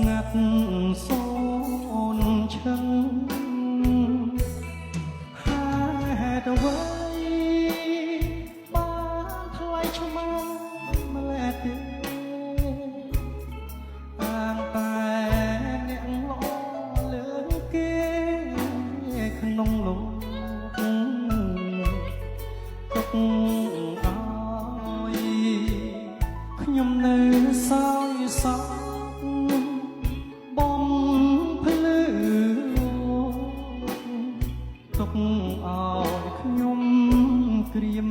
ងាត់សូនឈឹងហេតុអ្វីបានថ្លៃឆ្មាំម្លេះទេអាងតែអ្នកល្អលើគេក្នុងលោកទុកឲ្យខ្ញុំនៅសោយសោកបំភ្លឺទុកឲ្យខ្ញុំក្រៀម